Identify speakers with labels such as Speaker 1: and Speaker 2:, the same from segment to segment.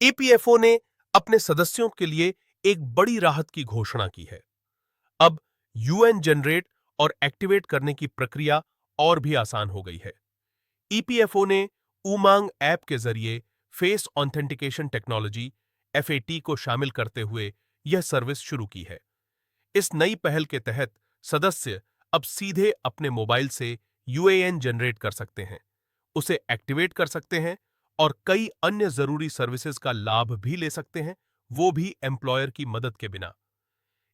Speaker 1: EPFO ने अपने सदस्यों के लिए एक बड़ी राहत की घोषणा की है। अब यूएएन जनरेट और एक्टिवेट करने की प्रक्रिया और भी आसान हो गई है। ईपीएफओ ने उमांग ऐप के जरिए फेस ऑथेंटिकेशन टेक्नोलॉजी एफएटी को शामिल करते हुए यह सर्विस शुरू की है। इस नई पहल के तहत सदस्य अब सीधे अपने मोबाइल से यूएएन जनरेट कर सकते हैं, उसे एक्टिवेट कर सकते हैं और कई अन्य जरूरी सर्विसेज का लाभ भी ले सकते हैं, वो भी एम्प्लॉयर की मदद के बिना।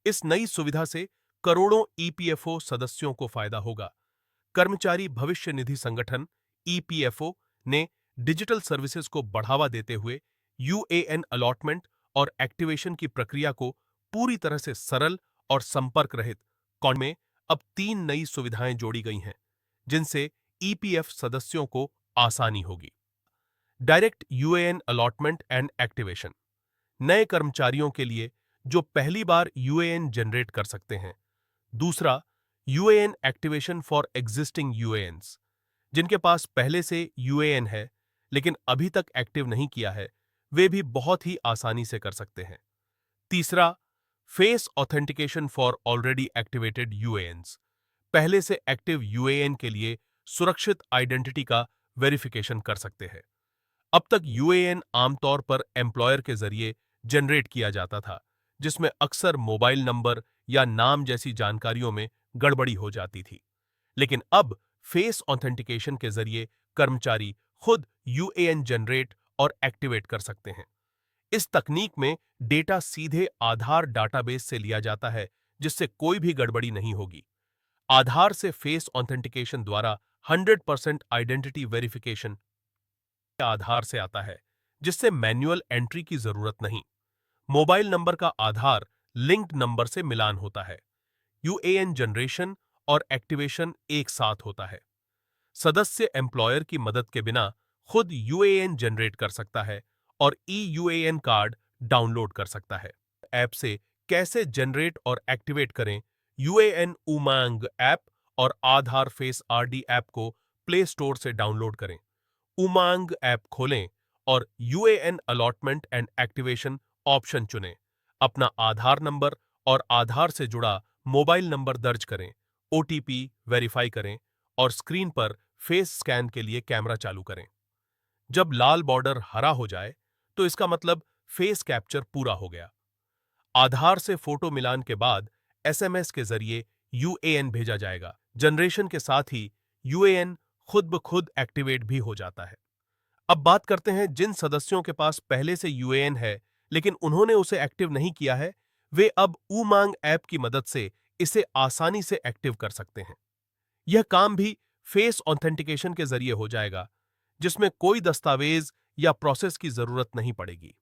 Speaker 1: इस नई सुविधा से करोड़ों ईपीएफओ सदस्यों को फायदा होगा। कर्मचारी भविष्य निधि संगठन ईपीएफओ ने डिजिटल सर्विसेज को बढ़ावा देते हुए यूएएन अलॉटमेंट और एक्टिवेशन की प्रक्रिया को पूरी तरह से सरल और संपर्क रहित कौन में अब 3 नई सुविधाएं जोड़ी गई हैं, जिनसे ईपीएफ सदस्यों को आसानी होगी। Direct UAN allotment and activation नए कर्मचारियों के लिए जो पहली बार यूएएन जनरेट कर सकते हैं। दूसरा, यूएएन एक्टिवेशन फॉर एग्जिस्टिंग यूएएन्स जिनके पास पहले से यूएएन है लेकिन अभी तक एक्टिव नहीं किया है, वे भी बहुत ही आसानी से कर सकते हैं। तीसरा, face authentication for already activated UANs पहले से एक्टिव यूएएन के लिए सुरक्षित आइडेंटिटी का वेरिफिकेशन कर सकते हैं। अब तक यूएएन आमतौर पर एम्प्लॉयर के जरिए जनरेट किया जाता था, जिसमें अक्सर मोबाइल नंबर या नाम जैसी जानकारियों में गड़बड़ी हो जाती थी। लेकिन अब फेस ऑथेंटिकेशन के जरिए कर्मचारी खुद यूएएन जनरेट और एक्टिवेट कर सकते हैं। इस तकनीक में डेटा सीधे आधार डाटाबेस से लिया जाता है, जिससे कोई भी गड़बड़ी नहीं होगी। आधार से फेस ऑथेंटिकेशन द्वारा 100% आइडेंटिटी वेरिफिकेशन आधार से आता है, जिससे मैन्युअल एंट्री की जरूरत नहीं। मोबाइल नंबर का आधार लिंक्ड नंबर से मिलान होता है। यूएएन जनरेशन और एक्टिवेशन एक साथ होता है। सदस्य एम्प्लॉयर की मदद के बिना खुद यूएएन जनरेट कर सकता है और ईयूएएन कार्ड डाउनलोड कर सकता है। ऐप से कैसे जनरेट और एक्टिवेट करें? यूएएन उमांग ऐप और आधार फेस आरडी ऐप को प्ले स्टोर से डाउनलोड करें। उमांग ऐप खोलें और UAN allotment and activation option चुनें। अपना आधार नंबर और आधार से जुड़ा मोबाइल नंबर दर्ज करें, ओटीपी वेरीफाई करें और स्क्रीन पर फेस स्कैन के लिए कैमरा चालू करें। जब लाल बॉर्डर हरा हो जाए, तो इसका मतलब फेस कैप्चर पूरा हो गया। आधार से फोटो मिलान के बाद एसएमएस के जरिए यूएएन भेजा जाएगा। जनरेशन के साथ ही यूएएन खुद ब खुद एक्टिवेट भी हो जाता है। अब बात करते हैं जिन सदस्यों के पास पहले से यूएएन है लेकिन उन्होंने उसे एक्टिव नहीं किया है, वे अब उमांग ऐप की मदद से इसे आसानी से एक्टिव कर सकते हैं। यह काम भी फेस ऑथेंटिकेशन के जरिए हो जाएगा, जिसमें कोई दस्तावेज या प्रोसेस की जरूरत नहीं पड़ेगी।